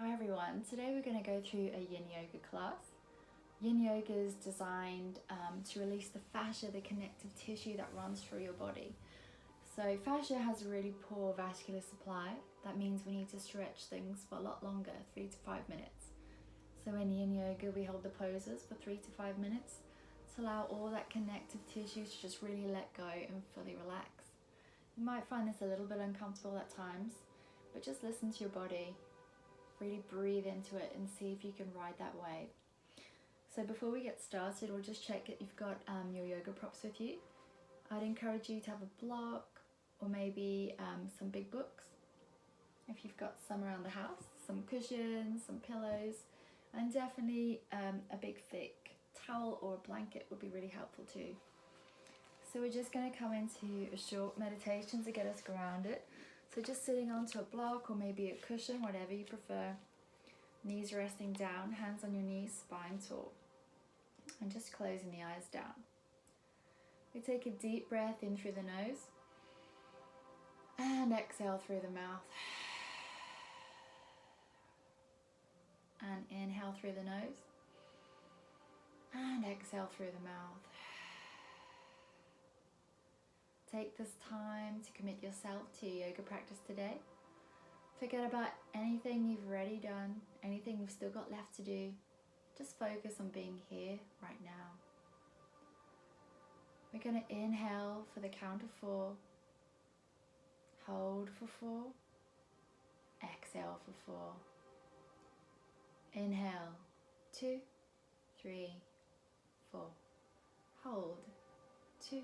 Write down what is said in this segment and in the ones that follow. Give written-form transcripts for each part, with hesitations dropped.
Hi everyone, today we're going to go through a yin yoga class. Yin yoga is designed to release the fascia, the connective tissue that runs through your body. So fascia has a really poor vascular supply. That means we need to stretch things for a lot longer, 3 to 5 minutes. So in yin yoga we hold the poses for 3 to 5 minutes to allow all that connective tissue to just really let go and fully relax. You might find this a little bit uncomfortable at times, but just listen to your body. Really breathe into it and see if you can ride that wave. So before we get started, we'll just check that you've got your yoga props with you. I'd encourage you to have a block or maybe some big books. If you've got some around the house, some cushions, some pillows, and definitely a big thick towel or a blanket would be really helpful too. So we're just going to come into a short meditation to get us grounded. So just sitting onto a block or maybe a cushion, whatever you prefer. Knees resting down, hands on your knees, spine tall. And just closing the eyes down. We take a deep breath in through the nose. And exhale through the mouth. And inhale through the nose. And exhale through the mouth. Take this time to commit yourself to your yoga practice today. Forget about anything you've already done, anything you've still got left to do. Just focus on being here right now. We're going to inhale for the count of 4. Hold for 4. Exhale for 4. Inhale, 2, 3, 4. Hold, 2,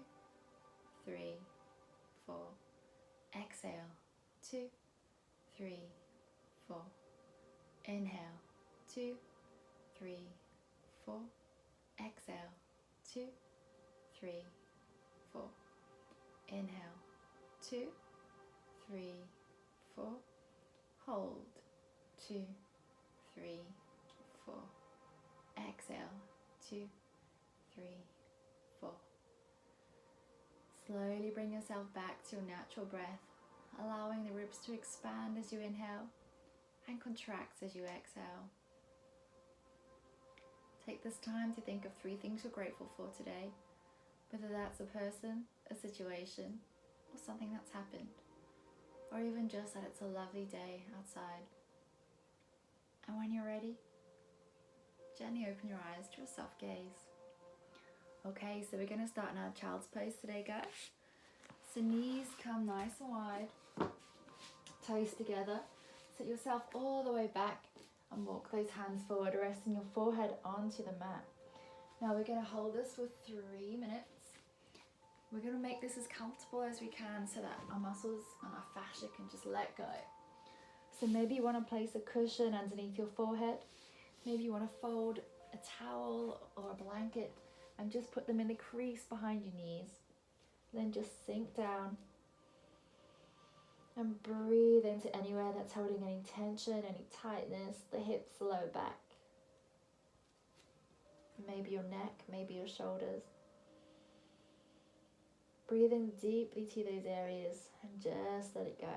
3, 4. Exhale, 2, 3, 4. Inhale, 2, 3, 4. Exhale, 2, 3, 4. Inhale, 2, 3, 4. Hold, 2, 3, 4. Exhale, 2, 3, 4. Slowly bring yourself back to your natural breath, allowing the ribs to expand as you inhale and contract as you exhale. Take this time to think of 3 things you're grateful for today, whether that's a person, a situation, or something that's happened, or even just that it's a lovely day outside. And when you're ready, gently open your eyes to a soft gaze. Okay, so we're going to start in our child's pose today, guys. So knees come nice and wide, toes together. Sit yourself all the way back and walk those hands forward, resting your forehead onto the mat. Now we're going to hold this for 3 minutes. We're going to make this as comfortable as we can so that our muscles and our fascia can just let go. So maybe you want to place a cushion underneath your forehead. Maybe you want to fold a towel or a blanket and just put them in the crease behind your knees. Then just sink down and breathe into anywhere that's holding any tension, any tightness, the hips, the lower back. Maybe your neck, maybe your shoulders. Breathe in deeply to those areas and just let it go.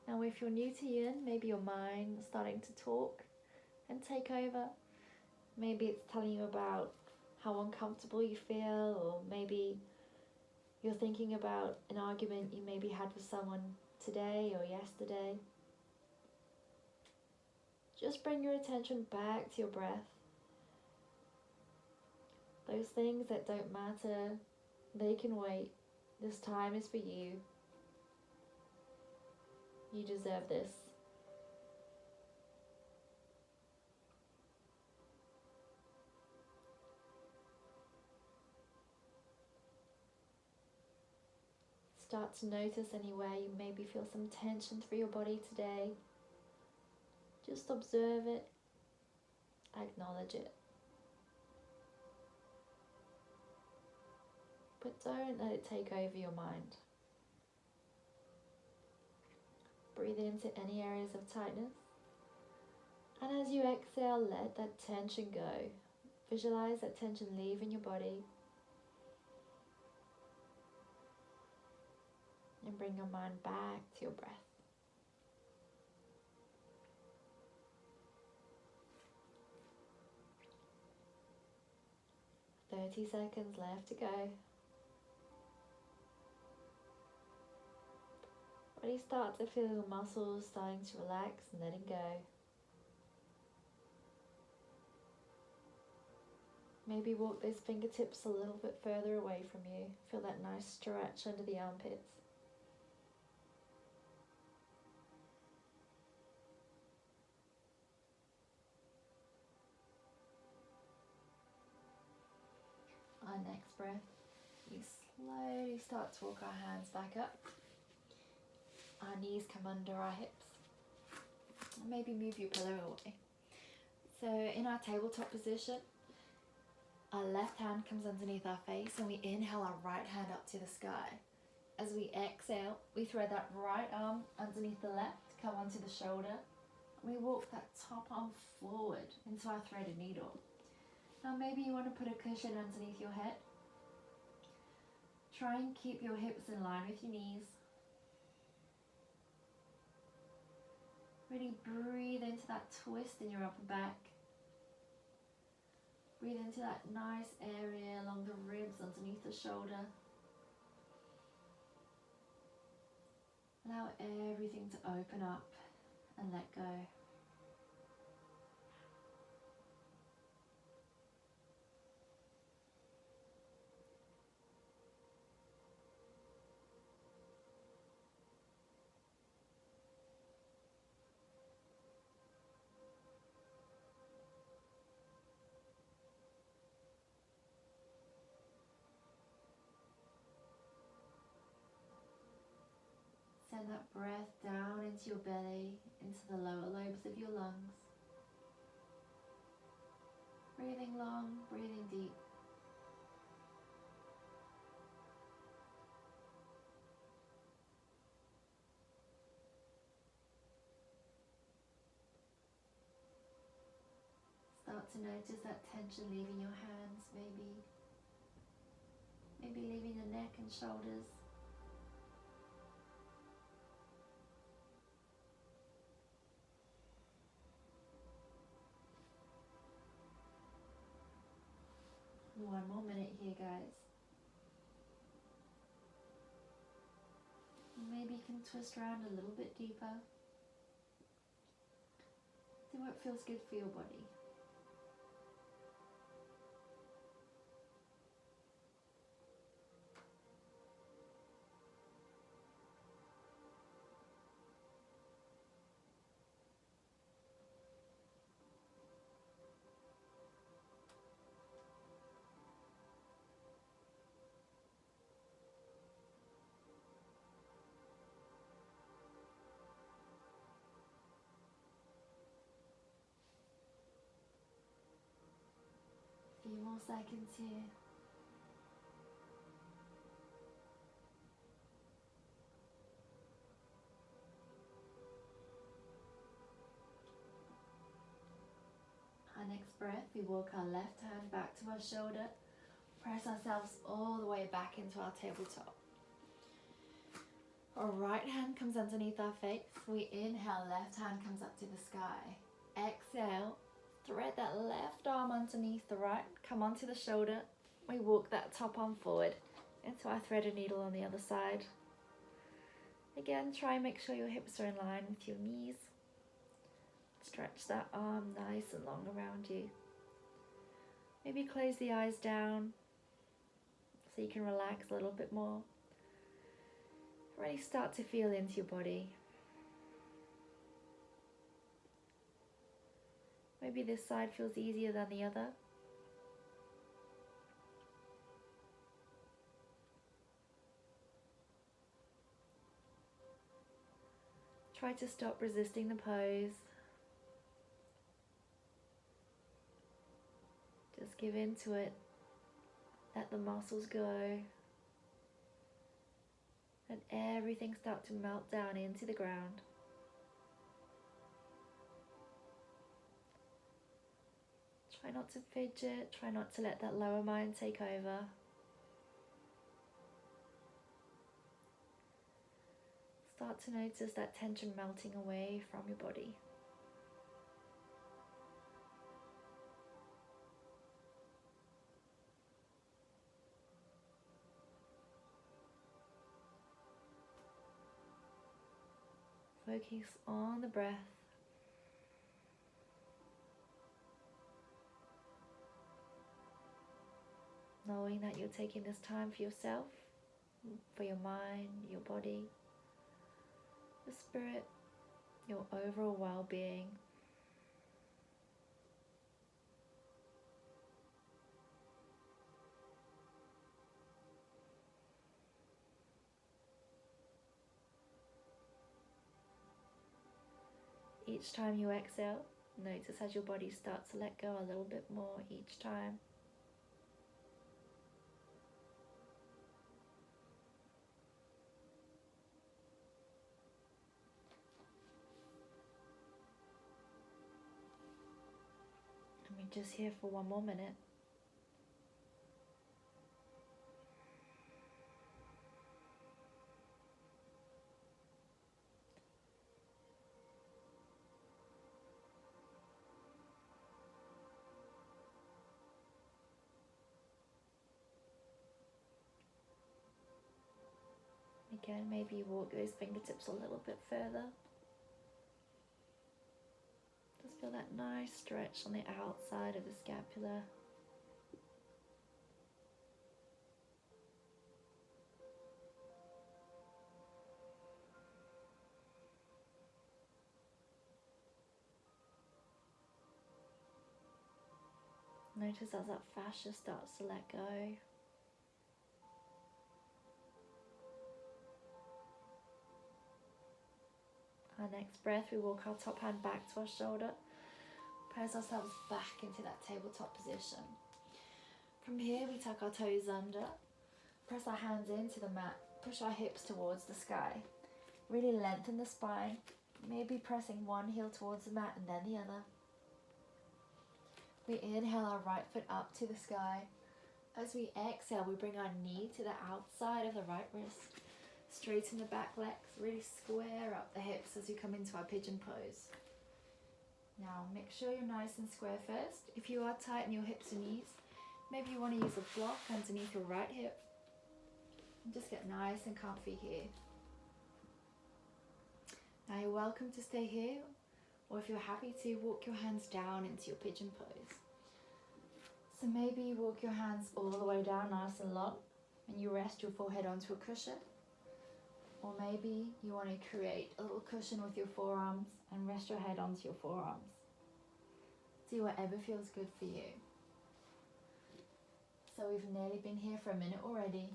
Now if you're new to yin, maybe your mind's starting to talk and take over. Maybe it's telling you about how uncomfortable you feel, or maybe you're thinking about an argument you maybe had with someone today or yesterday. Just bring your attention back to your breath. Those things that don't matter, they can wait. This time is for you. You deserve this. Start to notice anywhere you maybe feel some tension through your body today. Just observe it, acknowledge it. But don't let it take over your mind. Breathe into any areas of tightness And as you exhale, let that tension go. Visualize that tension leaving your body. And bring your mind back to your breath. 30 seconds left to go. Already start to feel your muscles starting to relax and letting go. Maybe walk those fingertips a little bit further away from you. Feel that nice stretch under the armpits. Our next breath, we slowly start to walk our hands back up. Our knees come under our hips. Maybe move your pillow away. So in our tabletop position, our left hand comes underneath our face and we inhale our right hand up to the sky. As we exhale, we thread that right arm underneath the left, come onto the shoulder, and we walk that top arm forward into our threaded needle. Now maybe you want to put a cushion underneath your head. Try and keep your hips in line with your knees. Really breathe into that twist in your upper back. Breathe into that nice area along the ribs underneath the shoulder. Allow everything to open up and let go. Send that breath down into your belly, into the lower lobes of your lungs. Breathing long, breathing deep. Start to notice that tension leaving your hands, maybe leaving your neck and shoulders. One more minute here, guys. Maybe you can twist around a little bit deeper. See what feels good for your body. Few more seconds here. Our next breath, we walk our left hand back to our shoulder, press ourselves all the way back into our tabletop. Our right hand comes underneath our face. We inhale, left hand comes up to the sky. Exhale, thread that left arm underneath the right, come onto the shoulder. We walk that top arm forward into our threaded needle on the other side. Again, try and make sure your hips are in line with your knees. Stretch that arm nice and long around you. Maybe close the eyes down so you can relax a little bit more. Really start to feel into your body. Maybe this side feels easier than the other. Try to stop resisting the pose. Just give in to it. Let the muscles go. Let everything start to melt down into the ground. Try not to fidget, try not to let that lower mind take over. Start to notice that tension melting away from your body. Focus on the breath. Knowing that you're taking this time for yourself, for your mind, your body, your spirit, your overall well-being. Each time you exhale, notice as your body starts to let go a little bit more each time. And we're just here for one more minute. Again, maybe you walk those fingertips a little bit further. Just feel that nice stretch on the outside of the scapula. Notice as that fascia starts to let go. Our next breath, we walk our top hand back to our shoulder. Press ourselves back into that tabletop position. From here, we tuck our toes under. Press our hands into the mat. Push our hips towards the sky. Really lengthen the spine. Maybe pressing one heel towards the mat and then the other. We inhale our right foot up to the sky. As we exhale, we bring our knee to the outside of the right wrist. Straighten the back legs, really square up the hips as you come into our pigeon pose. Now make sure you're nice and square first. If you are tight in your hips and knees, maybe you want to use a block underneath your right hip. And just get nice and comfy here. Now you're welcome to stay here, or if you're happy to, walk your hands down into your pigeon pose. So maybe you walk your hands all the way down nice and long, and you rest your forehead onto a cushion. Or maybe you want to create a little cushion with your forearms and rest your head onto your forearms. Do whatever feels good for you. So we've nearly been here for a minute already.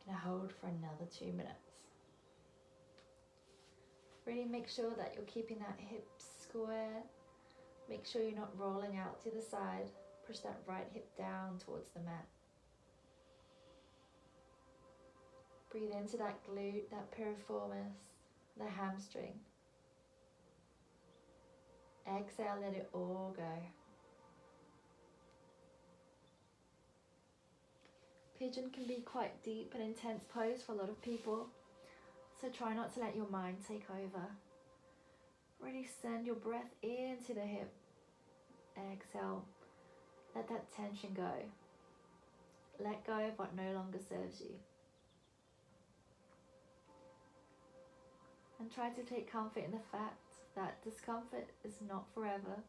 Gonna hold for another 2 minutes. Really make sure that you're keeping that hip square. Make sure you're not rolling out to the side. Push that right hip down towards the mat. Breathe into that glute, that piriformis, the hamstring. Exhale, let it all go. Pigeon can be quite deep and intense pose for a lot of people, so try not to let your mind take over. Really send your breath into the hip. Exhale, let that tension go. Let go of what no longer serves you. And try to take comfort in the fact that discomfort is not forever.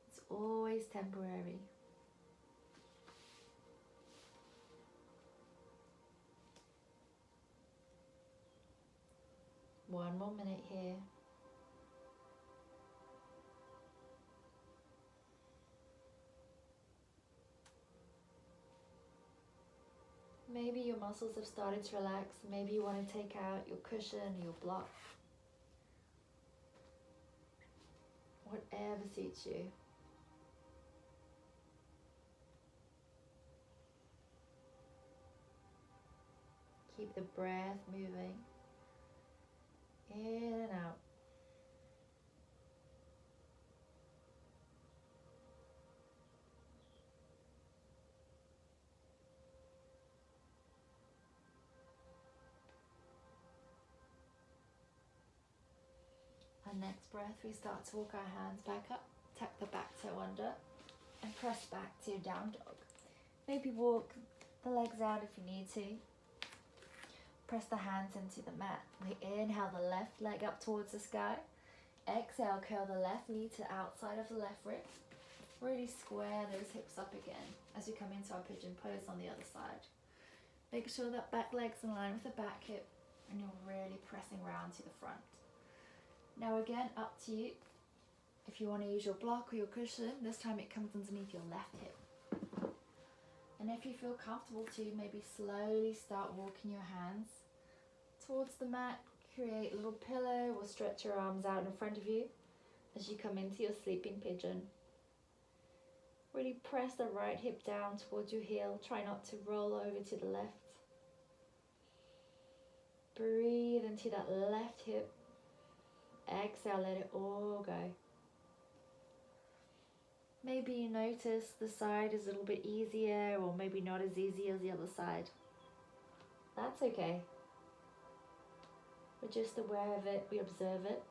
It's always temporary. One more minute here. Maybe your muscles have started to relax. Maybe you want to take out your cushion or your block. Whatever suits you. Keep the breath moving. In and out. Our next breath, we start to walk our hands back up, tuck the back toe under, and press back to down dog. Maybe walk the legs out if you need to. Press the hands into the mat. We inhale the left leg up towards the sky. Exhale, curl the left knee to the outside of the left rib. Really square those hips up again as we come into our pigeon pose on the other side. Make sure that back leg's in line with the back hip and you're really pressing round to the front. Now again, up to you. If you want to use your block or your cushion, this time it comes underneath your left hip. And if you feel comfortable to, maybe slowly start walking your hands towards the mat. Create a little pillow or stretch your arms out in front of you as you come into your sleeping pigeon. Really press the right hip down towards your heel. Try not to roll over to the left. Breathe into that left hip. Exhale, let it all go. Maybe you notice the side is a little bit easier or maybe not as easy as the other side. That's okay. We're just aware of it, we observe it,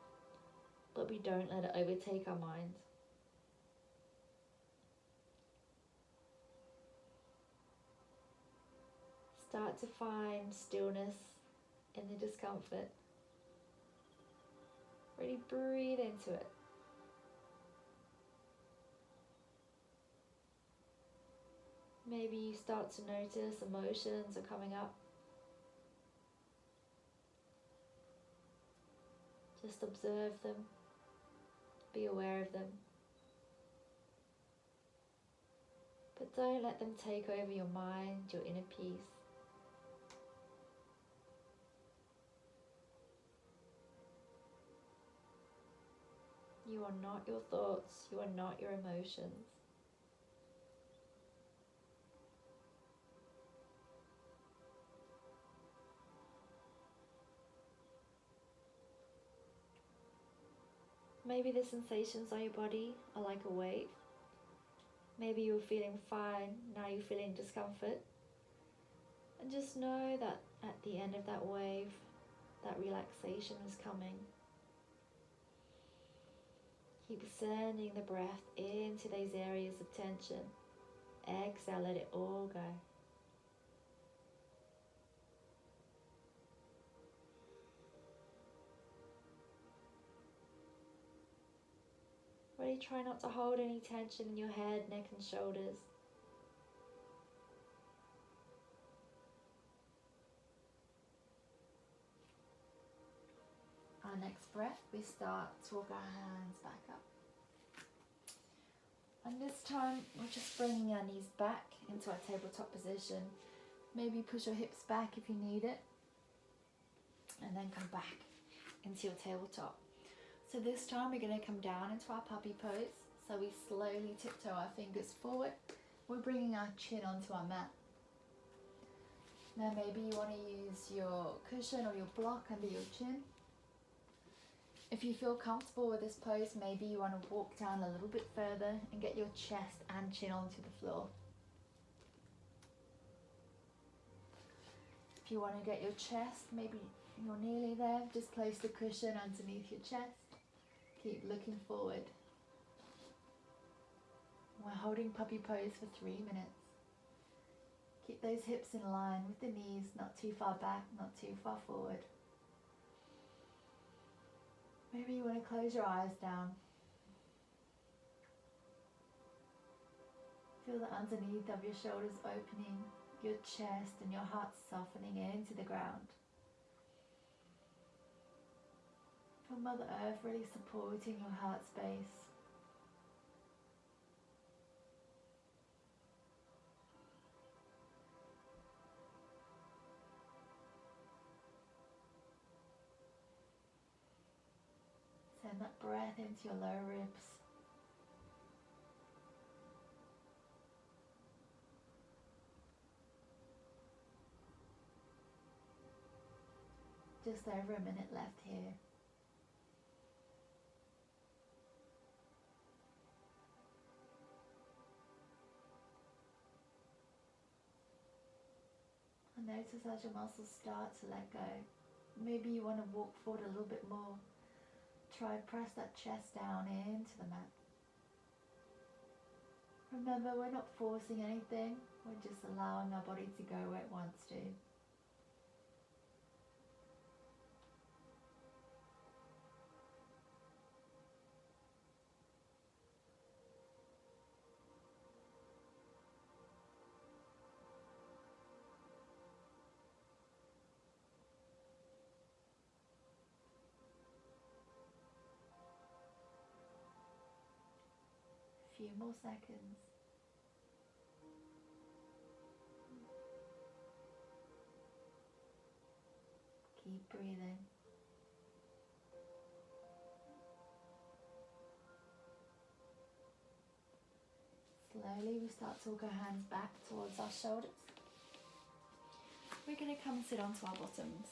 but we don't let it overtake our mind. Start to find stillness in the discomfort. Really breathe into it. Maybe you start to notice emotions are coming up. Just observe them. Be aware of them. But don't let them take over your mind, your inner peace. You are not your thoughts. You are not your emotions. Maybe the sensations on your body are like a wave. Maybe you were feeling fine, now you're feeling discomfort. And just know that at the end of that wave, that relaxation is coming. Keep sending the breath into those areas of tension. Exhale, let it all go. Really try not to hold any tension in your head, neck and shoulders. Our next breath, we start to walk our hands back up. And this time, we're just bringing our knees back into our tabletop position. Maybe push your hips back if you need it. And then come back into your tabletop. So this time we're going to come down into our puppy pose. So we slowly tiptoe our fingers forward. We're bringing our chin onto our mat. Now maybe you want to use your cushion or your block under your chin. If you feel comfortable with this pose, maybe you want to walk down a little bit further and get your chest and chin onto the floor. If you want to get your chest, maybe you're nearly there, just place the cushion underneath your chest. Keep looking forward. We're holding puppy pose for 3 minutes. Keep those hips in line with the knees, not too far back, not too far forward. Maybe you want to close your eyes down. Feel the underneath of your shoulders opening, your chest and your heart softening into the ground. Feel Mother Earth really supporting your heart space. Send that breath into your lower ribs. Just over a minute left here. And notice as your muscles start to let go. Maybe you want to walk forward a little bit more. try and press that chest down into the mat. Remember, we're not forcing anything, we're just allowing our body to go where it wants to. Few more seconds. Keep breathing. Slowly we start to walk our hands back towards our shoulders. We're going to come and sit onto our bottoms.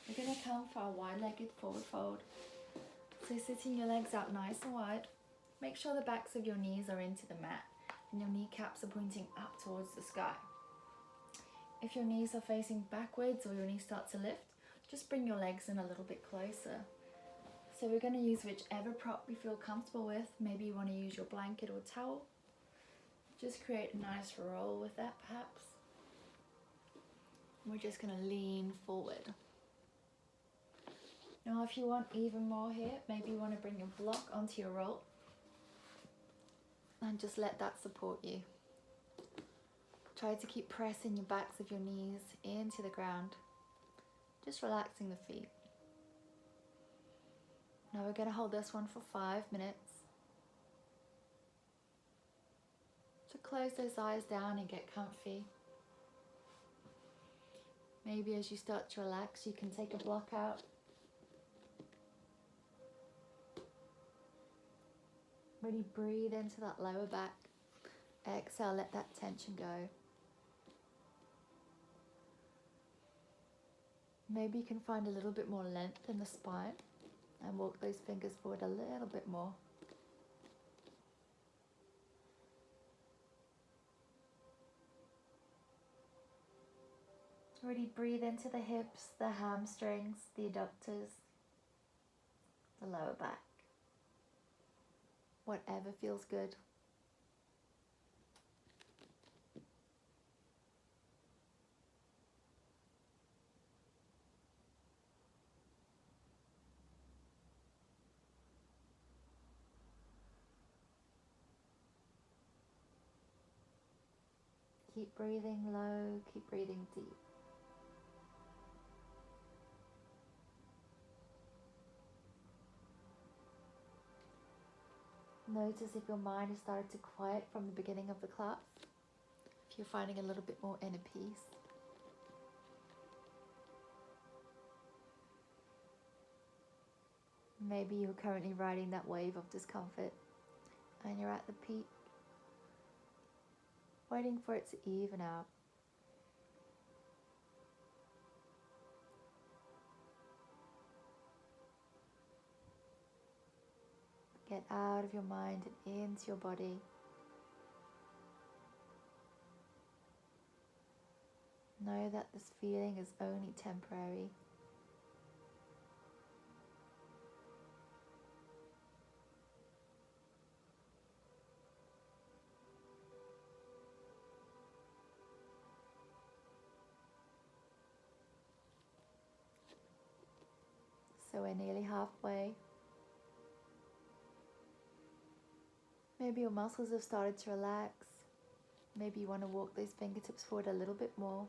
We're going to come for our wide-legged forward fold. So sitting your legs out nice and wide. Make sure the backs of your knees are into the mat and your kneecaps are pointing up towards the sky. If your knees are facing backwards or your knees start to lift, just bring your legs in a little bit closer. So we're going to use whichever prop you feel comfortable with. Maybe you want to use your blanket or towel. Just create a nice roll with that perhaps. We're just going to lean forward. Now if you want even more here, maybe you want to bring your block onto your roll and just let that support you. Try to keep pressing your backs of your knees into the ground, just relaxing the feet. Now we're going to hold this one for 5 minutes. So close those eyes down and get comfy. Maybe as you start to relax, you can take a block out. Really breathe into that lower back. Exhale, let that tension go. Maybe you can find a little bit more length in the spine and walk those fingers forward a little bit more. Really breathe into the hips, the hamstrings, the adductors, the lower back. Whatever feels good. Keep breathing low, keep breathing deep. Notice if your mind has started to quiet from the beginning of the class, if you're finding a little bit more inner peace. Maybe you're currently riding that wave of discomfort and you're at the peak, waiting for it to even out. Get out of your mind and into your body. Know that this feeling is only temporary. So we're nearly halfway. Maybe your muscles have started to relax. Maybe you want to walk those fingertips forward a little bit more.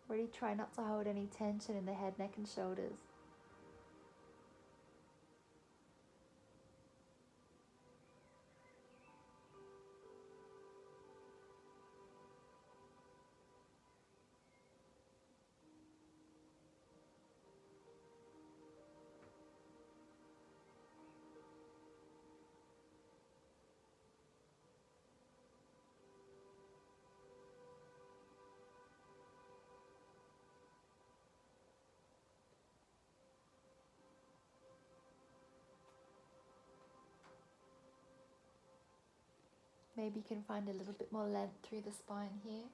Really try not to hold any tension in the head, neck and shoulders. Maybe you can find a little bit more length through the spine here.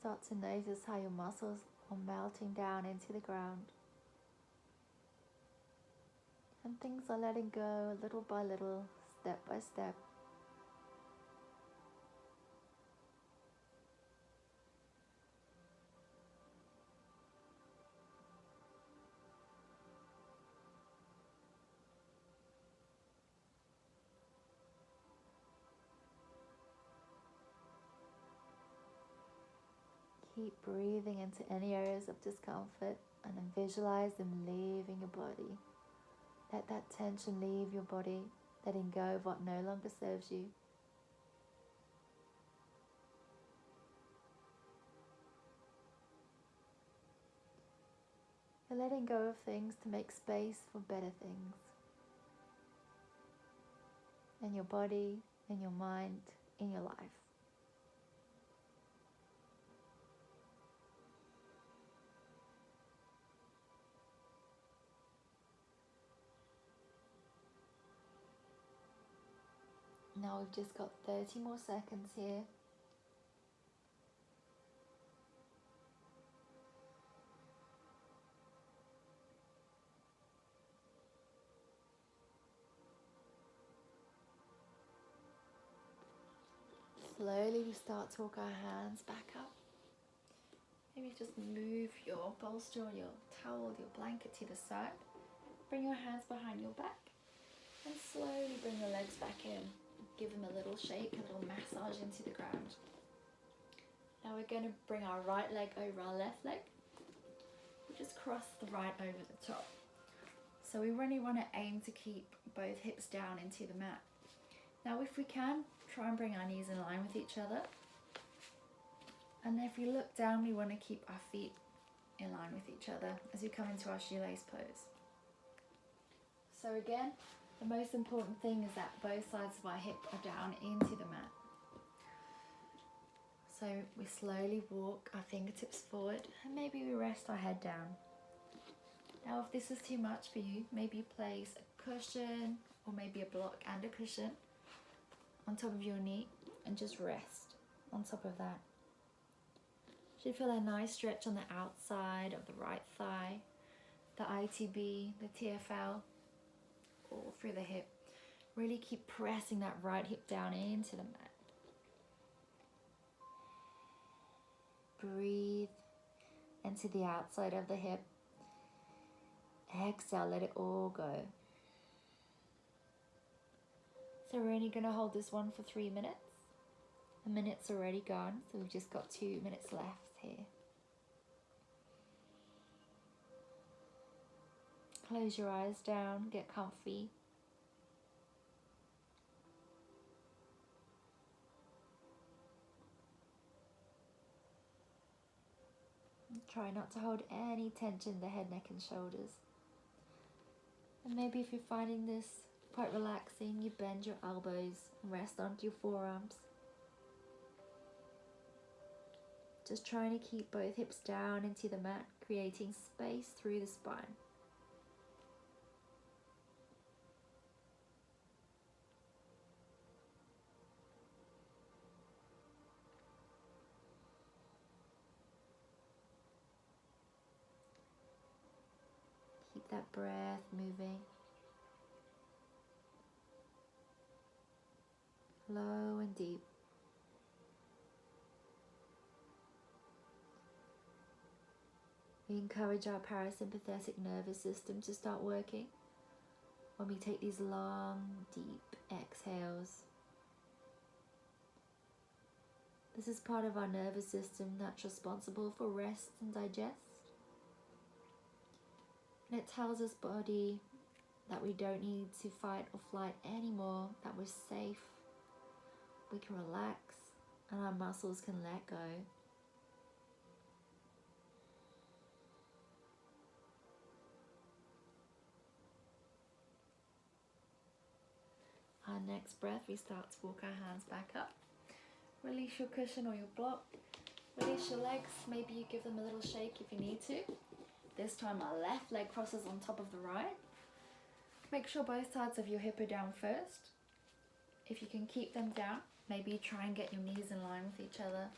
Start to notice how your muscles are melting down into the ground. And things are letting go little by little, step by step. Keep breathing into any areas of discomfort and then visualize them leaving your body. Let that tension leave your body, letting go of what no longer serves you. You're letting go of things to make space for better things. In your body, in your mind, in your life. Now we've just got 30 more seconds here. Slowly we start to walk our hands back up. Maybe just move your bolster or your towel, your blanket to the side. Bring your hands behind your back and slowly bring your legs back in. Give them a little shake, a little massage into the ground. Now we're going to bring our right leg over our left leg. We just cross the right over the top. So we really want to aim to keep both hips down into the mat. Now if we can, try and bring our knees in line with each other. And if you look down, we want to keep our feet in line with each other as we come into our shoelace pose. So again, the most important thing is that both sides of our hip are down into the mat. So we slowly walk our fingertips forward and maybe we rest our head down. Now if this is too much for you, maybe place a cushion or maybe a block and a cushion on top of your knee and just rest on top of that. Should feel a nice stretch on the outside of the right thigh, the ITB, the TFL, all through the hip. Really keep pressing that right hip down into the mat. Breathe into the outside of the hip. Exhale, let it all go. So we're only going to hold this one for 3 minutes. A minute's already gone, so we've just got 2 minutes left here. Close your eyes down, get comfy. Try not to hold any tension in the head, neck and shoulders. And maybe if you're finding this quite relaxing, you bend your elbows and rest onto your forearms. Just trying to keep both hips down into the mat, creating space through the spine. Keep that breath moving. Low and deep. We encourage our parasympathetic nervous system to start working when we take these long, deep exhales. This is part of our nervous system that's responsible for rest and digest. And it tells us body that we don't need to fight or flight anymore, that we're safe, we can relax, and our muscles can let go. Our next breath, we start to walk our hands back up. Release your cushion or your block. Release your legs. Maybe you give them a little shake if you need to. This time our left leg crosses on top of the right. Make sure both sides of your hip are down first. If you can keep them down, maybe try and get your knees in line with each other.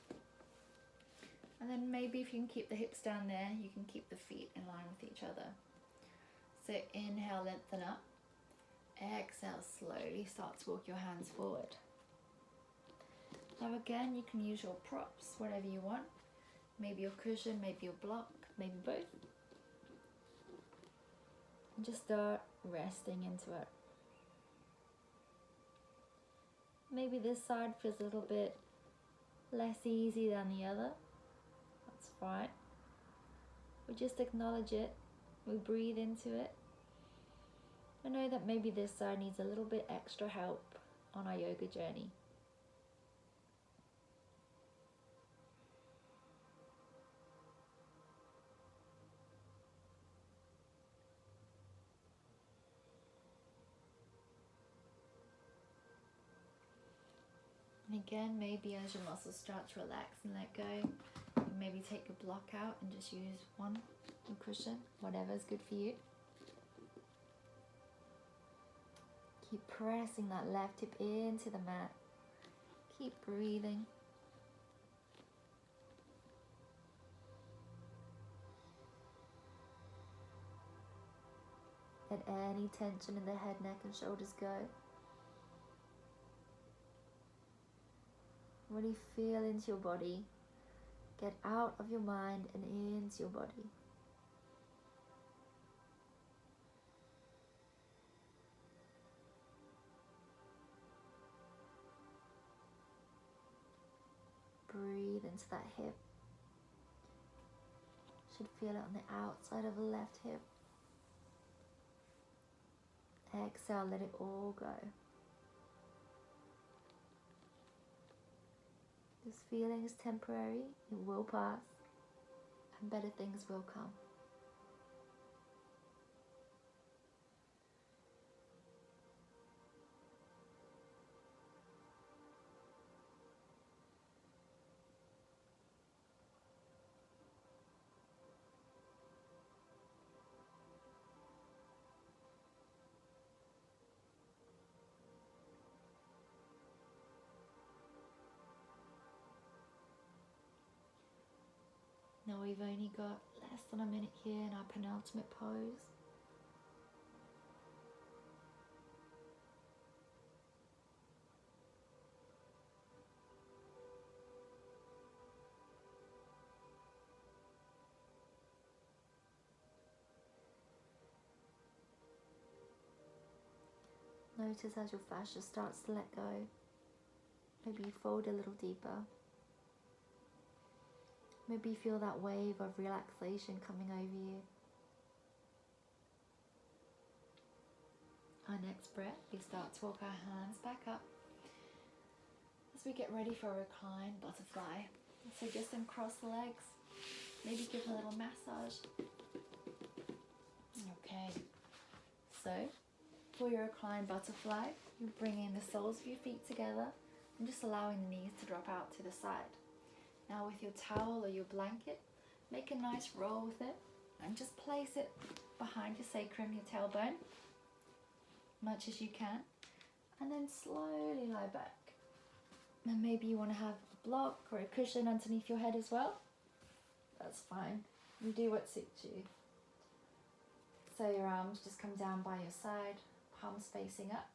And then maybe if you can keep the hips down there, you can keep the feet in line with each other. So inhale, lengthen up. Exhale, slowly start to walk your hands forward. Now again, you can use your props, whatever you want. Maybe your cushion, maybe your block, maybe both. And just start resting into it. Maybe this side feels a little bit less easy than the other. That's fine. We just acknowledge it. We breathe into it. I know that maybe this side needs a little bit extra help on our yoga journey. And again, maybe as your muscles start to relax and let go, you maybe take your block out and just use one cushion, whatever is good for you. Keep pressing that left hip into the mat. Keep breathing. Let any tension in the head, neck and shoulders go. Really feel into your body. Get out of your mind and into your body. Breathe into that hip. Should feel it on the outside of the left hip. Exhale, let it all go. This feeling is temporary, it will pass, and better things will come. Now we've only got less than a minute here in our penultimate pose. Notice as your fascia starts to let go. Maybe you fold a little deeper. Maybe you feel that wave of relaxation coming over you. Our next breath, we start to walk our hands back up as we get ready for a recline butterfly. So just uncross the legs, maybe give a little massage. Okay, so for your recline butterfly, you bring in the soles of your feet together and just allowing the knees to drop out to the side. Now with your towel or your blanket, make a nice roll with it and just place it behind your sacrum, your tailbone, much as you can, and then slowly lie back. And maybe you want to have a block or a cushion underneath your head as well. That's fine. You do what suits you. So your arms just come down by your side, palms facing up.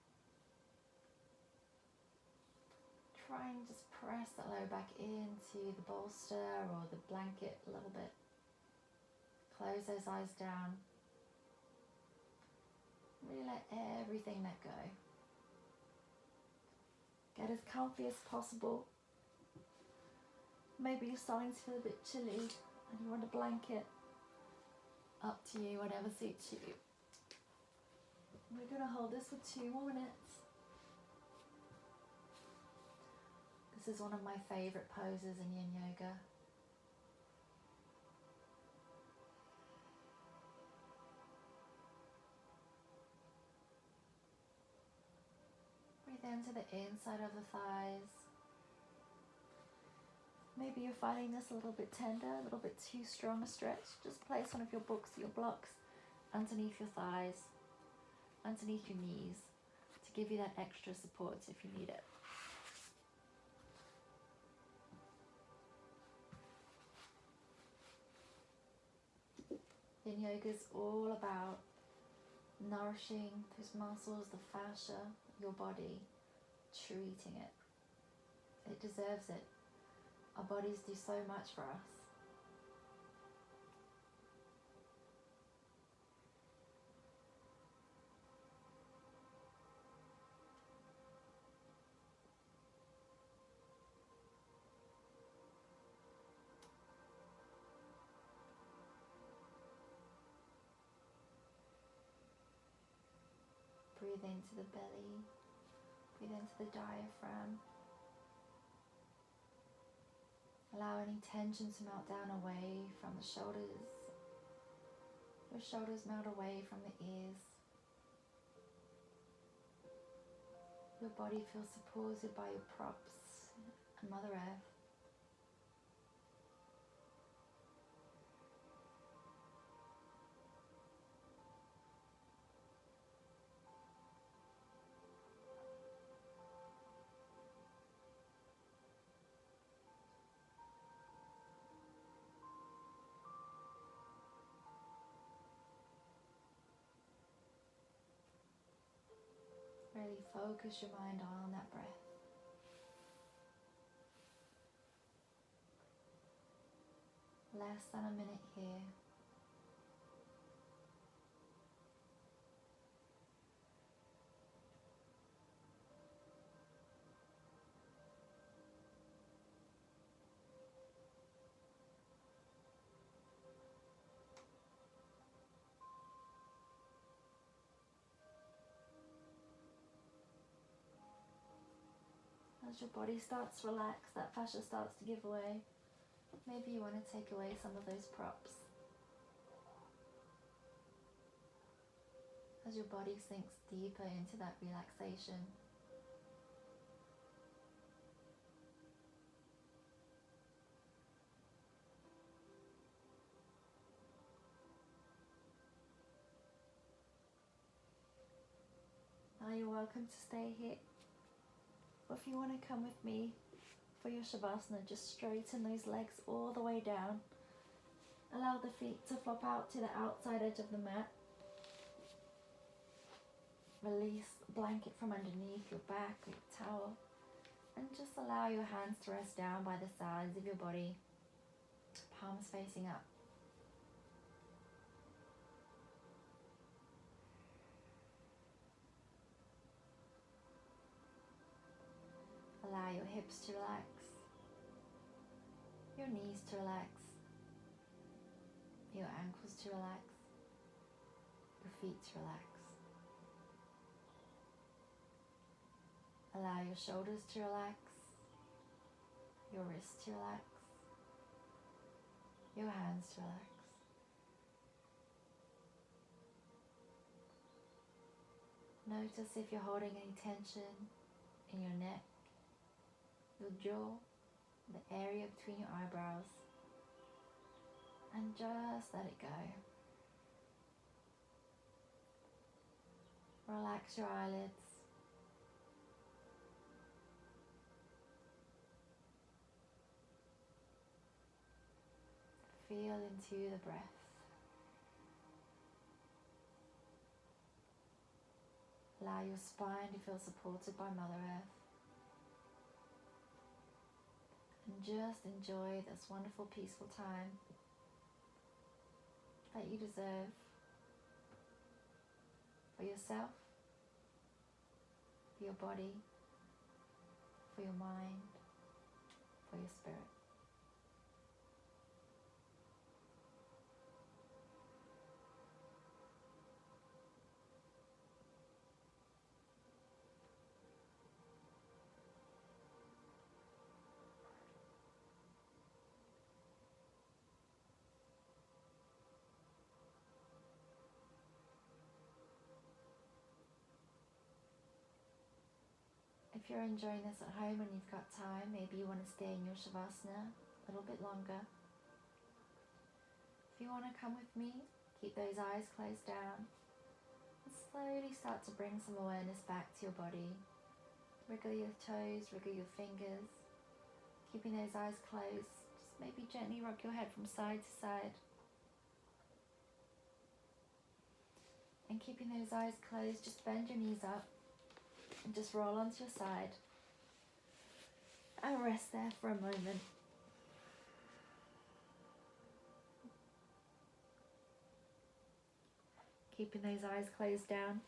Try and just press that lower back into the bolster or the blanket a little bit. Close those eyes down. Really let everything let go. Get as comfy as possible. Maybe you're starting to feel a bit chilly and you want a blanket. Up to you, whatever suits you. We're going to hold this for 2 more minutes. This is one of my favourite poses in yin yoga. Breathe into the inside of the thighs. Maybe you're finding this a little bit tender, a little bit too strong a stretch. Just place one of your books or your blocks underneath your thighs, underneath your knees, to give you that extra support if you need it. Yin yoga is all about nourishing those muscles, the fascia, your body, treating it. It deserves it. Our bodies do so much for us. Breathe into the belly, breathe into the diaphragm. Allow any tension to melt down away from the shoulders. Your shoulders melt away from the ears. Your body feels supported by your props and Mother Earth. Really focus your mind on that breath. Less than a minute here. As your body starts to relax, that fascia starts to give way. Maybe you want to take away some of those props. As your body sinks deeper into that relaxation. Now you're welcome to stay here. Or if you want to come with me for your Shavasana, just straighten those legs all the way down. Allow the feet to flop out to the outside edge of the mat. Release the blanket from underneath your back or your towel. And just allow your hands to rest down by the sides of your body, palms facing up. Allow your hips to relax, your knees to relax, your ankles to relax, your feet to relax. Allow your shoulders to relax, your wrists to relax, your hands to relax. Notice if you're holding any tension in your neck, your jaw, the area between your eyebrows, and just let it go. Relax your eyelids. Feel into the breath. Allow your spine to feel supported by Mother Earth. And just enjoy this wonderful, peaceful time that you deserve for yourself, for your body, for your mind, for your spirit. If you're enjoying this at home and you've got time, maybe you want to stay in your Shavasana a little bit longer. If you want to come with me, keep those eyes closed down and slowly start to bring some awareness back to your body. Wriggle your toes, wriggle your fingers, keeping those eyes closed. Just maybe gently rock your head from side to side. And keeping those eyes closed, just bend your knees up and just roll onto your side. And rest there for a moment. Keeping those eyes closed down,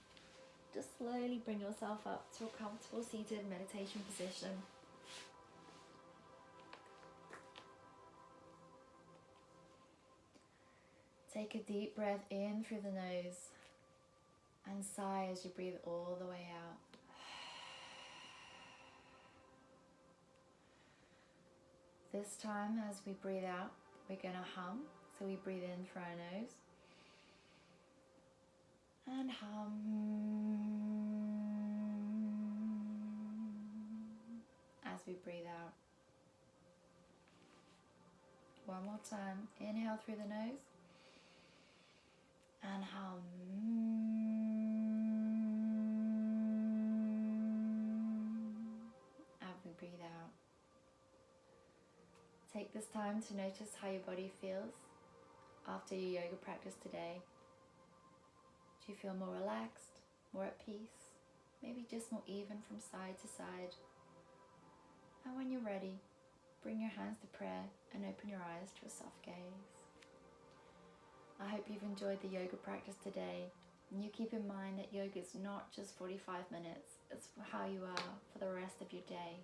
just slowly bring yourself up to a comfortable seated meditation position. Take a deep breath in through the nose and sigh as you breathe all the way out. This time, as we breathe out, we're going to hum. So we breathe in through our nose and hum. As we breathe out. One more time. Inhale through the nose and hum. As we breathe out. Take this time to notice how your body feels after your yoga practice today. Do you feel more relaxed, more at peace, maybe just more even from side to side? And when you're ready, bring your hands to prayer and open your eyes to a soft gaze. I hope you've enjoyed the yoga practice today, and you keep in mind that yoga is not just 45 minutes, it's how you are for the rest of your day.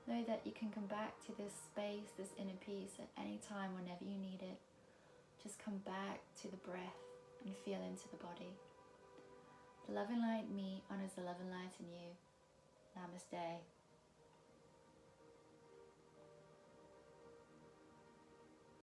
Know that you can come back to this space, this inner peace at any time whenever you need it. Just come back to the breath and feel into the body. The loving light me honors